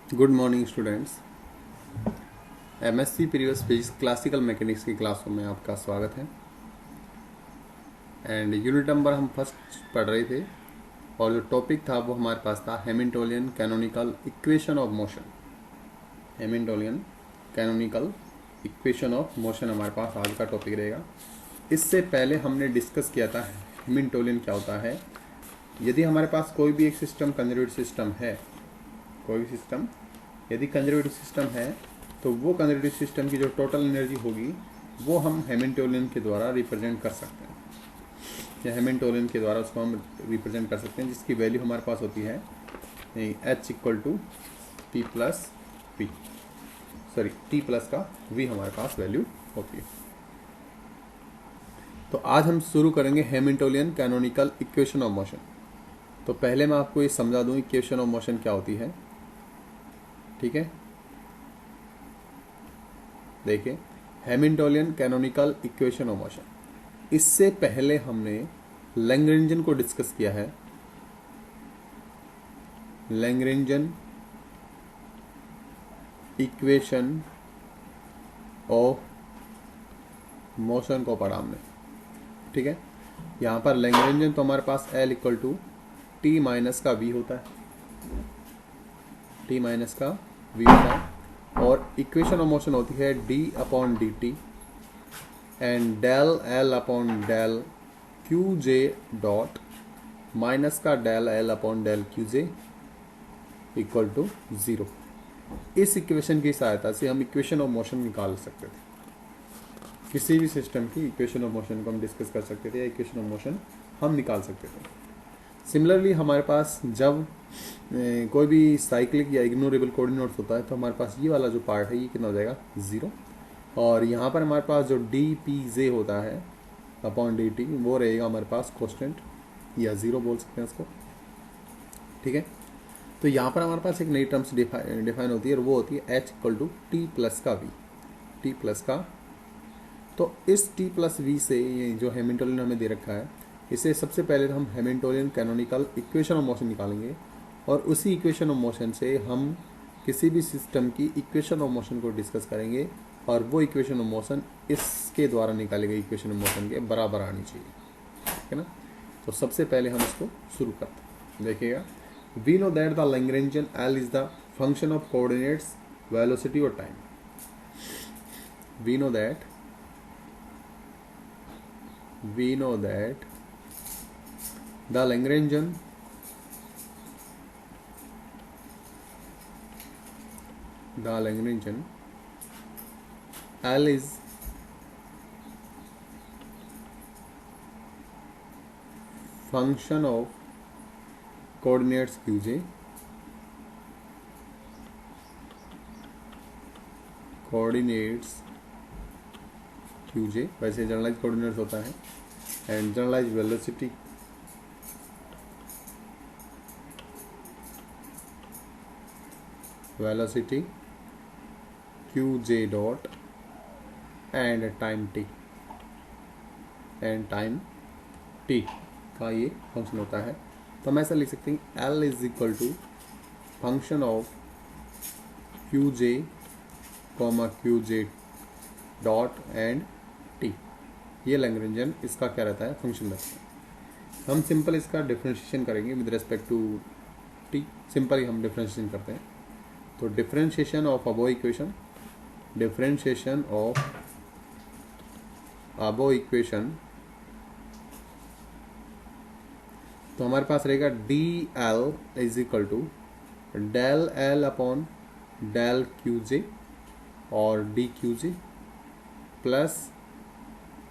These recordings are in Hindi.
Good morning students. MSc previous physics classical mechanics की क्लासों में आपका स्वागत है। एंड यूनिट नंबर हम फर्स्ट पढ़ रहे थे और जो टॉपिक था वो हमारे पास था Hamiltonian canonical equation of motion. Hamiltonian canonical equation of motion हमारे पास आज का टॉपिक रहेगा। इससे पहले हमने डिस्कस किया था हैमिल्टोनियन क्या होता है। यदि हमारे पास कोई भी एक सिस्टम कंजर्वेटिव सिस्टम है, कोई भी सिस्टम यदि कंजर्वेटिव सिस्टम है तो वो कंजर्वेटिव सिस्टम की जो टोटल एनर्जी होगी वो हम हैमिल्टोनियन के द्वारा रिप्रेजेंट कर सकते हैं, या हैमिल्टोनियन के द्वारा उसको हम रिप्रेजेंट कर सकते हैं, जिसकी वैल्यू हमारे पास होती है H equal to P plus P, sorry T plus का वी हमारे पास वैल्यू होती है। तो आज हम शुरू करेंगे Hamiltonian canonical equation of motion. तो पहले मैं आपको ये समझा दूं इक्वेशन ऑफ मोशन क्या होती है। ठीक है, देखिए Hamiltonian canonical equation of motion. इससे पहले हमने लैग्रेंजन को डिस्कस किया है। लैग्रेंजन इक्वेशन ऑफ मोशन को पढ़ा हमने। ठीक है, यहाँ पर लैग्रेंजन तो हमारे पास L equal to T minus का वी होता है, टी माइनस का वी होता है, और इक्वेशन ऑफ मोशन होती है D upon D T and del L upon del Q J dot minus का del L upon del Q J equal to zero. इस इक्वेशन की सहायता से हम इक्वेशन ऑफ मोशन निकाल सकते थे। किसी भी सिस्टम की इक्वेशन ऑफ मोशन को हम डिस्कस कर सकते थे या इक्वेशन ऑफ मोशन हम निकाल सकते थे। सिमिलरली हमारे पास जब कोई भी साइक्लिक या इग्नोरेबल कोऑर्डिनेट्स होता है तो हमारे पास ये वाला जो पार्ट है ये कितना हो जाएगा, ज़ीरो। और यहाँ पर हमारे पास जो डी पी जे होता है अपॉन डी टी वो रहेगा हमारे पास कॉन्स्टेंट या ज़ीरो बोल सकते हैं उसको। ठीक है, तो यहाँ पर हमारे पास एक नई टर्म्स डिफाइन होती है और वो होती है H equal to T plus का वी, टी प्लस का। तो इस टी प्लस वी से ये जो हैमिल्टोनियन हमें दे रखा है, इसे सबसे पहले हम Hamiltonian canonical equation of motion निकालेंगे और उसी इक्वेशन ऑफ मोशन से हम किसी भी सिस्टम की इक्वेशन ऑफ मोशन को डिस्कस करेंगे और वो इक्वेशन ऑफ मोशन इसके द्वारा निकाली गई इक्वेशन ऑफ मोशन के बराबर आनी चाहिए। ठीक है ना। तो सबसे पहले हम इसको शुरू करते हैं। देखिएगा, we know that the Lagrangian L is the function of coordinates, velocity or time. we know that the Lagrangian L is function of coordinates qj, वैसे जनरलाइज कोऑर्डिनेट्स होता है, and generalise velocity qj dot and time t का ये फंक्शन होता है। तो हम ऐसा लिख सकते हैं L is equal to function of qj dot and t। ये लैग्रेंजियन इसका क्या रहता है, फंक्शन रहता है। हम सिंपल इसका डिफरेंशिएशन करेंगे with respect to t। Simple ही हम डिफरेंशिएशन करते हैं। तो डिफरेंशिएशन ऑफ अबो इक्वेशन तो हमारे पास रहेगा D L is equal to del L upon del Q J और डी क्यू जे प्लस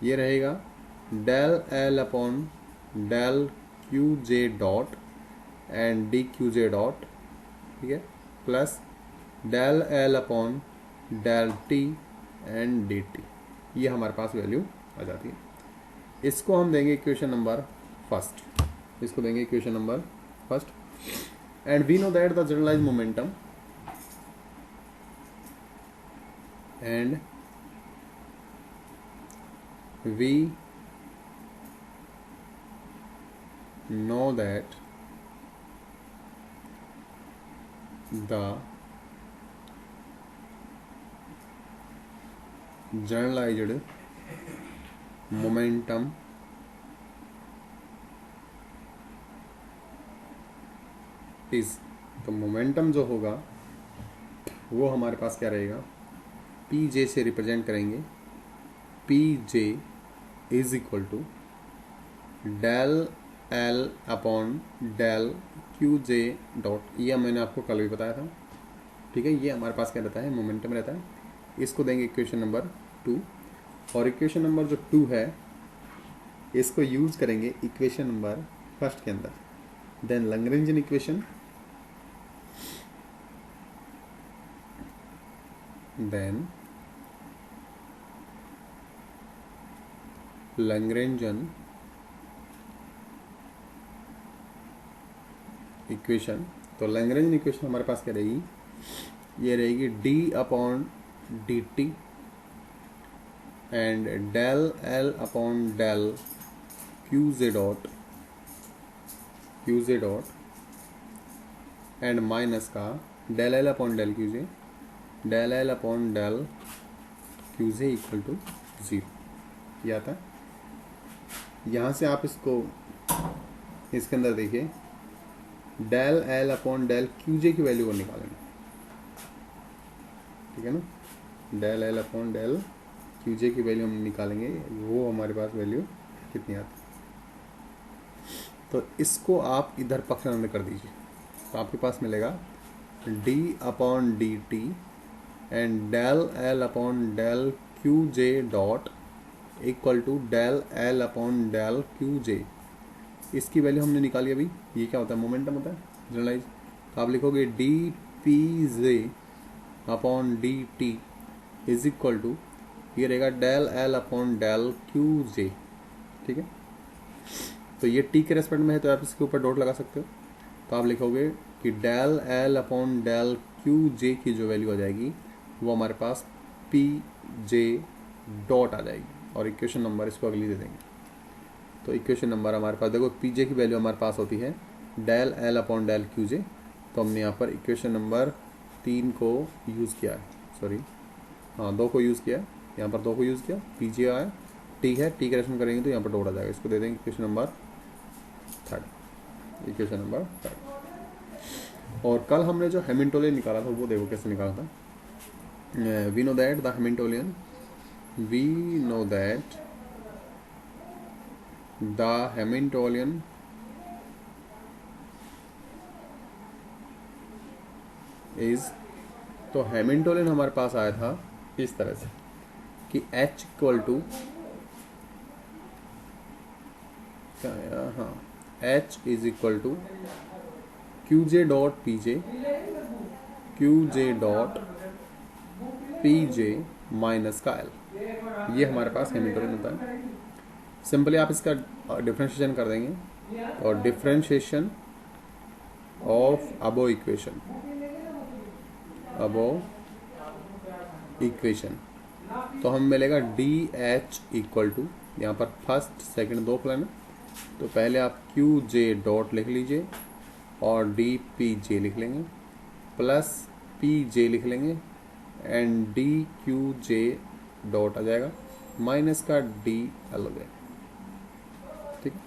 ये रहेगा del L upon del Q J dot and D Q J dot, ठीक है, plus del L upon del T and D T. ये हमारे पास वैल्यू आ जाती है। इसको हम देंगे equation number first, and we know that the generalise momentum and we know that the generalised momentum is, तो मोमेंटम जो होगा वो हमारे पास क्या रहेगा, पी जे से रिप्रेजेंट करेंगे। P j is equal to del L upon del Q J dot, ये मैंने आपको कल भी बताया था, ठीक है। ये हमारे पास क्या रहता है, मोमेंटम रहता है। इसको देंगे इक्वेशन नंबर 2, और इक्वेशन नंबर जो 2 है इसको यूज करेंगे इक्वेशन नंबर 1 के अंदर। Then Lagrangian equation, then Lagrangian equation. तो लैग्रेंजियन इक्वेशन हमारे पास क्या रहेगी, ये रहेगी D upon D T and del L upon del Q J dot and minus का del L upon del Q J, del L upon del Q J equal to 0। ये आता है। यहाँ से आप इसको इसके अंदर देखिए, del L upon del Q J की वैल्यू को निकालेंगे, ठीक है ना। Del L upon del Q J की वैल्यू हम निकालेंगे, वो हमारे पास वैल्यू कितनी आती है। तो इसको आप इधर पक्ष अंदर कर दीजिए, तो आपके पास मिलेगा D upon D T and del L upon del Q J dot equal to del L upon del Q J. इसकी वैल्यू हमने निकाली अभी। ये क्या होता है, मोमेंटम होता है जनरलाइज। तो आप लिखोगे D P J upon D T is equal to, ये रहेगा del L upon del Q J, ठीक है। तो ये टी के रेस्पेक्ट में है तो आप इसके ऊपर डॉट लगा सकते हो। तो आप लिखोगे कि del L upon del Q J की जो वैल्यू आ जाएगी वो हमारे पास पी जे डॉट आ जाएगी, और इक्वेशन नंबर इसको अगली दे देंगे। तो इक्वेशन नंबर हमारे पास देखो, पी जे की वैल्यू हमारे पास होती है del L upon del Q J. तो हमने यहाँ पर इक्वेशन नंबर 3 को यूज़ किया है, सॉरी हाँ 2 को यूज़ किया, यहाँ पर 2 को यूज़ किया, पी जे आया, टी है, टी करेक्शन करेंगे तो यहाँ पर डॉट आ जाएगा। इसको दे देंगे इक्वेशन नंबर 3, इक्वेशन नंबर 3। और कल हमने जो हैमिल्टोनियन निकाला था वो देखो कैसे निकाला था। We know that the Hamiltonian, we know that the Hamiltonian is, तो हैमिल्टोनियन हमारे पास आया था इस तरह से कि H इक्वल टू क्या आया, हाँ H is equal to q J dot p j, q J dot p j minus का L। ये हमारे पास हैमिल्टोनियन होता है। सिंपली आप इसका डिफरेंशिएशन कर देंगे, और डिफरेंशिएशन ऑफ अबो इक्वेशन, तो हम मिलेगा डी एच इक्वल टू, यहाँ पर फर्स्ट सेकंड 2 प्लान है, तो पहले आप क्यू जे डॉट लिख लीजिए और डी पी जे लिख लेंगे, प्लस पी जे लिख लेंगे and D Q J dot आ जाएगा, माइनस का डी एल हो जाएगा, ठीक है।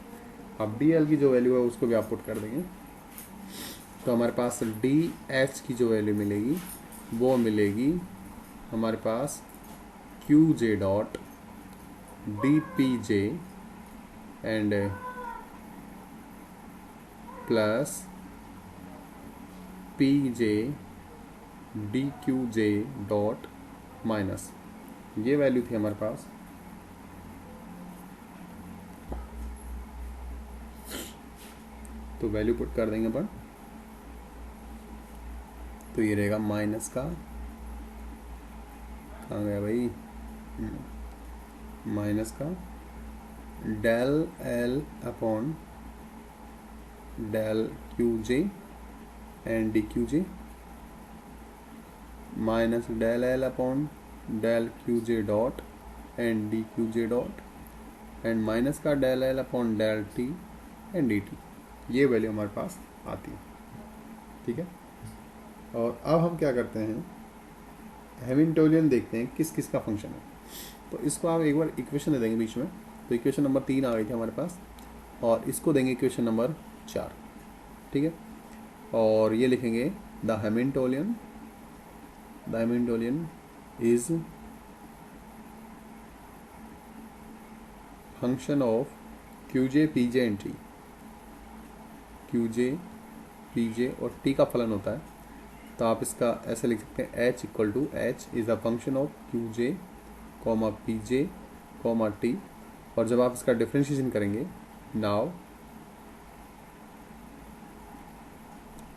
अब डी एल की जो वैल्यू है उसको भी आप पुट कर देंगे, तो हमारे पास डी एच की जो वैल्यू मिलेगी वो मिलेगी हमारे पास Q J dot D P J and plus P J D Q J dot minus, ये वैल्यू थी हमारे पास। तो वैल्यू पुट कर देंगे अपन, तो ये रहेगा माइनस का, कहाँ गया भाई, माइनस का del L upon del Q J and D Q J, minus del L upon del Q J dot and D Q J dot, and minus का del L upon del T and D T. ये वैल्यू हमारे पास आती है, ठीक है। और अब हम क्या करते हैं, हैमिल्टोनियन देखते हैं किस किस का फंक्शन है। तो इसको आप एक बार इक्वेशन दे देंगे बीच में, तो इक्वेशन नंबर 3 आ गई थी हमारे पास, और इसको देंगे इक्वेशन नंबर 4, ठीक है। और ये लिखेंगे the Hamiltonian is function of QJ PJ and T। QJ PJ और T का फलन होता है, तो आप इसका ऐसे लिख सकते हैं H equal to H is a function of QJ PJ T। और जब आप इसका डिफ्रेंशिएशन करेंगे, now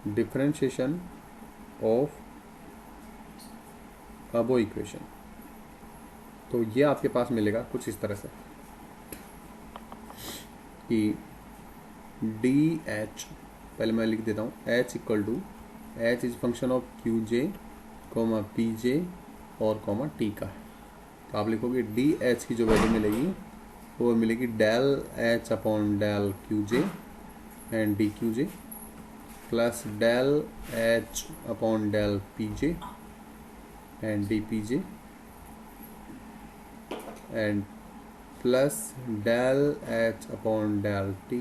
differentiation of above equation, तो ये आपके पास मिलेगा कुछ इस तरह से कि DH, पहले मैं लिख देता हूँ, H equal to H is function of QJ PJ और T का है, तो आप लिखोगे DH की जो वैल्यू मिलेगी वो मिलेगी del H upon del QJ and DQJ plus del H upon del PJ and DPJ and plus del H upon del T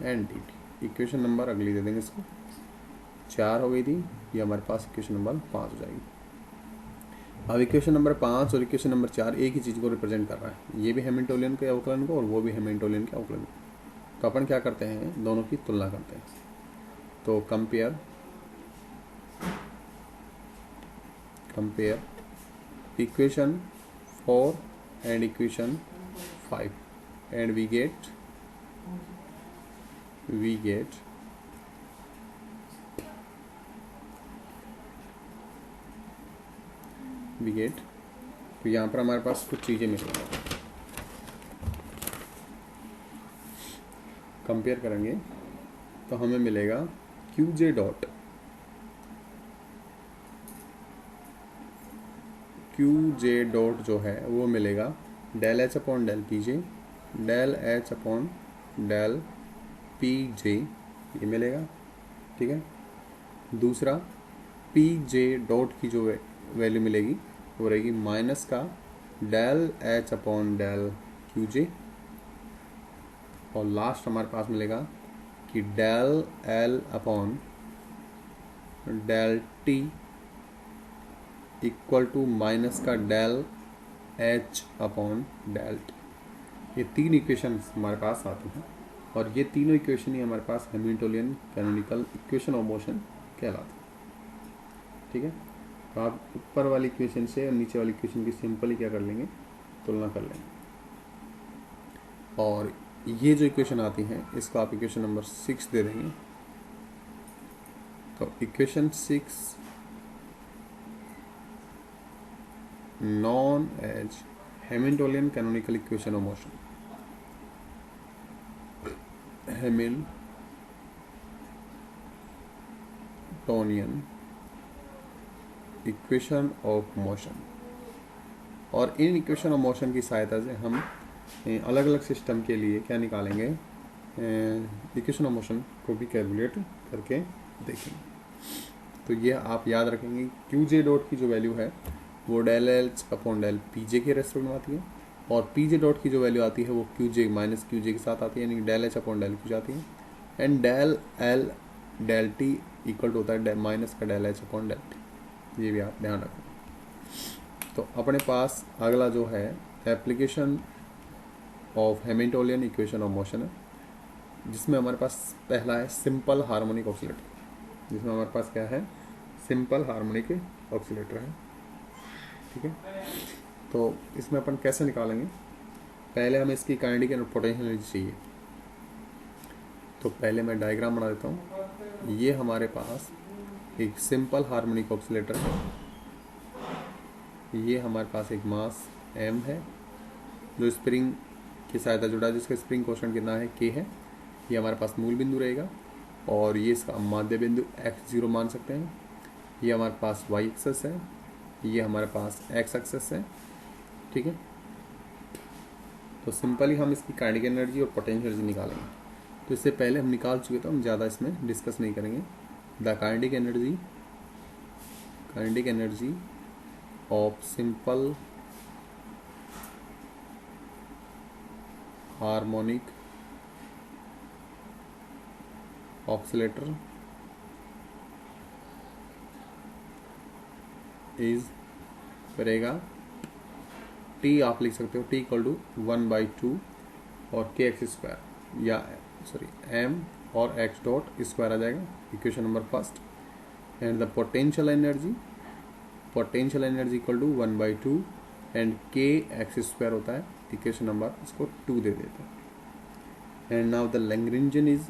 and DT। Equation number अगली दे देंगे इसको, 4 हो गई थी, ये हमारे पास इक्वेशन नंबर 5 हो जाएगी। अब इक्वेशन नंबर 5 और इक्वेशन नंबर 4 एक ही चीज़ को रिप्रेजेंट कर रहा है, ये भी हैमिल्टोनियन के अवकलन को और वो भी हैमिल्टोनियन के अवकलन को। तो अपन क्या करते हैं, दोनों की तुलना करते हैं। तो compare equation 4 and equation 5 and we get तो यहाँ पर हमारे पास कुछ चीज़ें मिलेंगी। कंपेयर करेंगे तो हमें मिलेगा QJ डॉट जो है वो मिलेगा del H upon del PJ, del H upon del PJ, ये मिलेगा, ठीक है। दूसरा PJ डॉट की जो वैल्यू मिलेगी वो रहेगी माइनस का del H upon del QJ, और लास्ट हमारे पास मिलेगा कि del L upon del T equal to minus का del H upon del T। ये 3 इक्वेशन हमारे पास आती हैं, और ये तीनों इक्वेशन ही हमारे पास Hamiltonian canonical equation of motion कहलाती है, ठीक है। तो आप ऊपर वाली इक्वेशन से और नीचे वाली इक्वेशन की सिंपली क्या कर लेंगे, तुलना कर लेंगे। और ये जो इक्वेशन आती हैं इसको आप इक्वेशन नंबर 6 दे देंगे। तो equation 6 known as Hamiltonian canonical equation of motion, Hamiltonian equation of motion. और इन इक्वेशन ऑफ मोशन की सहायता से हम अलग अलग सिस्टम के लिए क्या निकालेंगे, इक्वेशन ऑफ मोशन को भी कैलकुलेट करके देखेंगे। तो ये आप याद रखेंगे, QJ डॉट की जो वैल्यू है वो del H upon del PJ के रेस्पेक्ट में आती है, और PJ डॉट की जो वैल्यू आती है वो QJ माइनस QJ के साथ आती है, यानी del H upon del QJ आती है, and del L del T equal to होता है माइनस का del H upon del T। ये भी आप ध्यान रखें। तो अपने पास अगला जो है application of Hamiltonian equation of motion है, जिसमें हमारे पास पहला है सिंपल हार्मोनिक ऑसिलेटर, जिसमें हमारे पास क्या है, सिंपल हार्मोनिक ऑसिलेटर है, ठीक है। तो इसमें अपन कैसे निकालेंगे, पहले हमें इसकी काइनेटिक एंड पोटेंशियल एनर्जी चाहिए। तो पहले मैं डायग्राम बना देता हूँ। ये हमारे पास एक सिंपल हार्मोनिक ऑसिलेटर है, ये हमारे पास एक मास m है जो स्प्रिंग की सहायता जुड़ा है, जिसका स्प्रिंग कोएफिशिएंट कितना है, k है। ये हमारे पास मूल बिंदु रहेगा, और ये इसका माध्य बिंदु x0 मान सकते हैं। ये हमारे पास y एक्सेस है, ये हमारे पास x एक्सेस है, ठीक है। तो सिंपली हम इसकी काइनेटिक एनर्जी और पोटेंशियल एनर्जी निकालेंगे। तो इससे पहले हम निकाल चुके, तो हम ज़्यादा इसमें डिस्कस नहीं करेंगे। The kinetic energy of simple harmonic oscillator is रहेगा टी, आप लिख सकते हो टी इक्वल टू 1/2 और के एक्स स्क्वायर, या सॉरी एम और एक्स डॉट स्क्वायर आ जाएगा, equation number first. And the potential energy equal to 1/2 and k x square होता है, इक्वेशन नंबर इसको 2 दे देते हैं। And now the Lagrangian is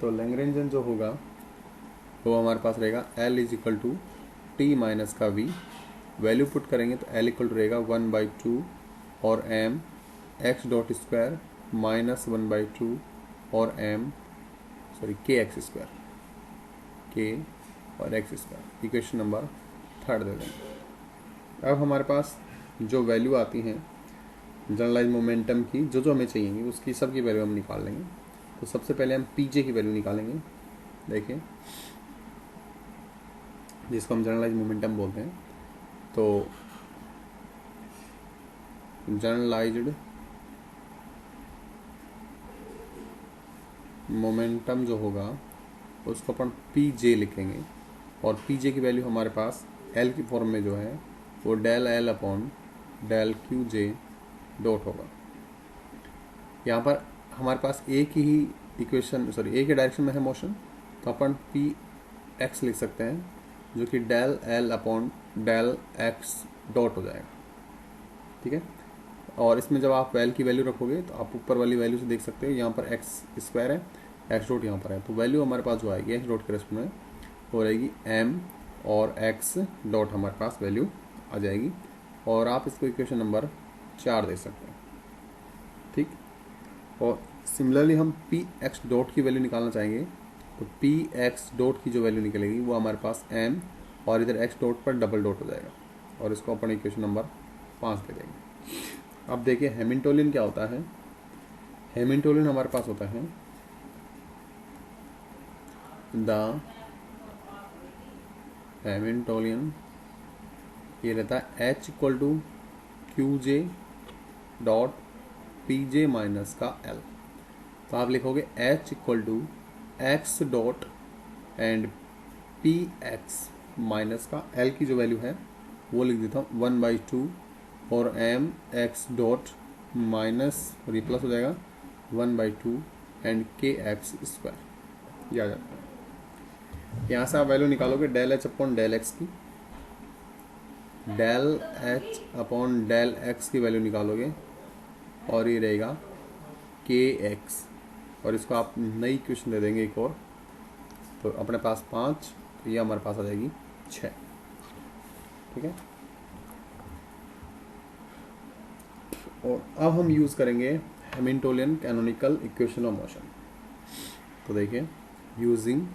तो लैग्रेंजियन जो होगा वो हमारे पास रहेगा L is equal to T minus का V, वैल्यू पुट करेंगे तो L इक्वल टू रहेगा 1/2 और m x dot square minus 1/2 और के एक्स स्क्वायर, के और X square, equation number third दे देंगे। अब हमारे पास जो वैल्यू आती हैं जनरलाइज मोमेंटम की, जो हमें चाहिए उसकी सबकी वैल्यू हम निकाल लेंगे। तो सबसे पहले हम पीजे की वैल्यू निकालेंगे। देखिए, जिसको हम जनरलाइज मोमेंटम बोलते हैं, तो जनरलाइज्ड मोमेंटम जो होगा उसको अपन पी जे लिखेंगे, और पी जे की वैल्यू हमारे पास एल की फॉर्म में जो है वो del L upon del Q जे डॉट होगा। यहाँ पर हमारे पास एक ही इक्वेशन, सॉरी एक ही डायरेक्शन में है मोशन, तो अपन पी एक्स लिख सकते हैं, जो कि del L upon del x dot हो जाएगा। ठीक है, और इसमें जब आप एल की वैल्यू रखोगे तो आप ऊपर वाली वैल्यू से देख सकते हो, यहाँ पर एक्स स्क्वायर है, एक्स डॉट यहाँ पर है, तो वैल्यू हमारे पास जो आएगी एक्स डॉट के रेस्पेक्ट में हो रहेगी एम और एक्स डॉट हमारे पास वैल्यू आ जाएगी, और आप इसको इक्वेशन नंबर 4 दे सकते हैं। ठीक, और सिमिलरली हम पी एक्स डॉट की वैल्यू निकालना चाहेंगे, तो पी एक्स डॉट की जो वैल्यू निकलेगी वो हमारे पास एम और इधर एक्स डॉट पर डबल डॉट हो जाएगा, और इसको अपन इक्वेशन नंबर 5 दे देंगे। अब देखिए हैमिल्टोनियन क्या होता है। हैमिल्टोनियन हमारे पास होता है द हैमिल्टोनियन, ये रहता है H equal to q J dot p j minus का L। तो आप लिखोगे H equal to x dot and p x minus का L की जो वैल्यू है वो लिख देता हूँ 1/2 और एम एक्स डॉट माइनस, और ये प्लस हो जाएगा 1/2 एंड के एक्स स्क्वायर, ये आ जाता है। यहाँ से आप वैल्यू निकालोगे del H upon del x की, del H upon del x की वैल्यू निकालोगे, और ये रहेगा के एक्स, और इसको आप नई इक्वेशन दे देंगे एक और, तो अपने पास 5, तो ये हमारे पास आ जाएगी 6। ठीक है, और अब हम यूज़ करेंगे Hamiltonian canonical equation of motion. तो देखिए, using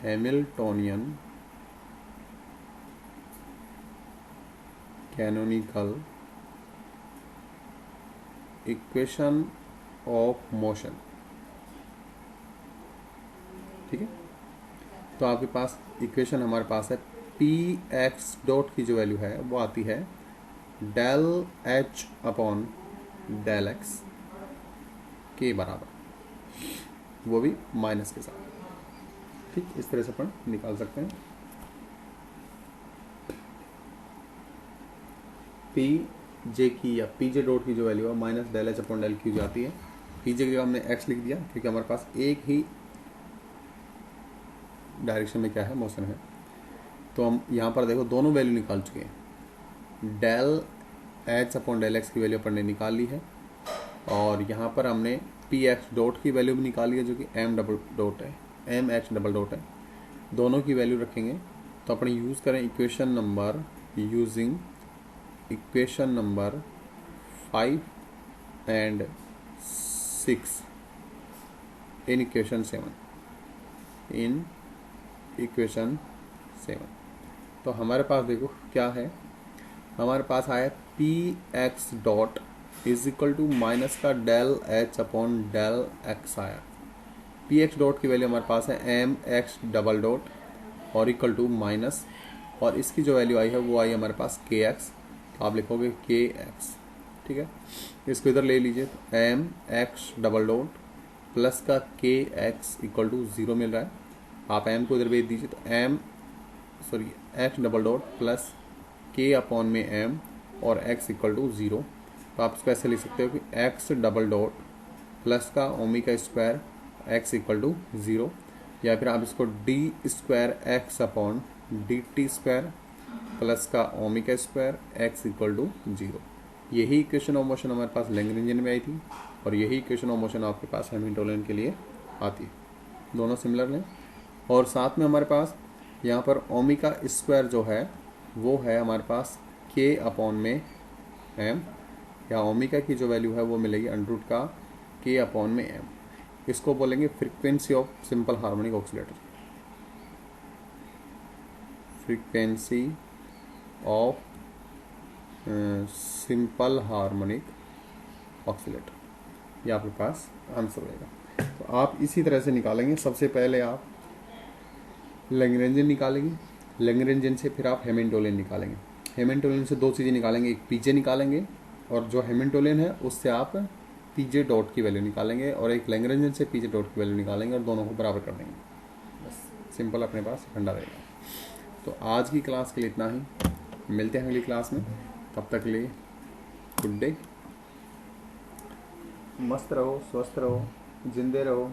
Hamiltonian canonical equation of motion. ठीक है, तो आपके पास इक्वेशन हमारे पास है पी एक्स डॉट की जो वैल्यू है वो आती है del H upon del x के बराबर, वो भी माइनस के साथ। ठीक, इस तरह से अपन निकाल सकते हैं। पी जे की या पी जे डॉट की जो वैल्यू है minus del H upon del q जो आती है, पी जे की जगह हमने एक्स लिख दिया क्योंकि हमारे पास एक ही डायरेक्शन में क्या है, मोशन है। तो हम यहाँ पर देखो दोनों वैल्यू निकाल चुके हैं, del H upon del x की वैल्यू अपन ने निकाल ली है, और यहाँ पर हमने पी एक्स डॉट की वैल्यू भी निकाली है जो कि एम डबल डॉट है, एम एक्स डबल डॉट है। दोनों की वैल्यू रखेंगे तो अपन यूज़ करें equation number, using equation number 5 and 6 in equation 7। तो हमारे पास देखो क्या है, हमारे पास आया P x dot is equal to minus का del H upon del X आया। पी एक्स डॉट की वैल्यू हमारे पास है एम एक्स डबल डॉट और इक्वल टू माइनस, और इसकी जो वैल्यू आई है वो आई हमारे पास के एक्स, तो आप लिखोगे के एक्स। ठीक है, इसको इधर ले लीजिए, तो m x double dot plus का के एक्स इक्वल टू 0 मिल रहा है। आप एम को इधर भेज दीजिए, तो X double dot plus K upon में एम और एक्स इक्वल टू 0। तो आप इसको ऐसे लिख सकते हो कि एक्स डबल डॉट प्लस का omega square X equal to 0, या फिर आप इसको D square X upon D T square plus का omega square X equal to 0। यही इक्वेशन ऑफ मोशन हमारे पास लैग्रेंजियन में आई थी, और यही इक्वेशन ऑफ मोशन आपके पास हैमिल्टोनियन के लिए आती है। दोनों सिमिलर हैं। और साथ में हमारे पास यहाँ पर ओमेगा स्क्वायर जो है वो है हमारे पास के अपॉन में एम, या ओमेगा की जो वैल्यू है वो मिलेगी अंडर रूट का के अपॉन में एम। इसको बोलेंगे frequency of simple harmonic oscillator. Frequency of simple harmonic oscillator, ये आपके पास आंसर रहेगा। तो आप इसी तरह से निकालेंगे। सबसे पहले आप लैग्रेंजियन निकालेंगे, लैग्रेंजियन से फिर आप हैमिल्टोनियन निकालेंगे। हैमिल्टोनियन से दो चीज़ें निकालेंगे, एक पीजे निकालेंगे, और जो हैमिल्टोनियन है उससे आप पीजे डॉट की वैल्यू निकालेंगे, और एक लैग्रेंजियन से पीजे डॉट की वैल्यू निकालेंगे, और दोनों को बराबर कर देंगे। बस सिंपल अपने पास फंडा रहेगा। तो आज की क्लास के लिए इतना ही, मिलते हैं अगली क्लास में। तब तक के लिए गुड डे। मस्त रहो, स्वस्थ रहो, जिंदे रहो।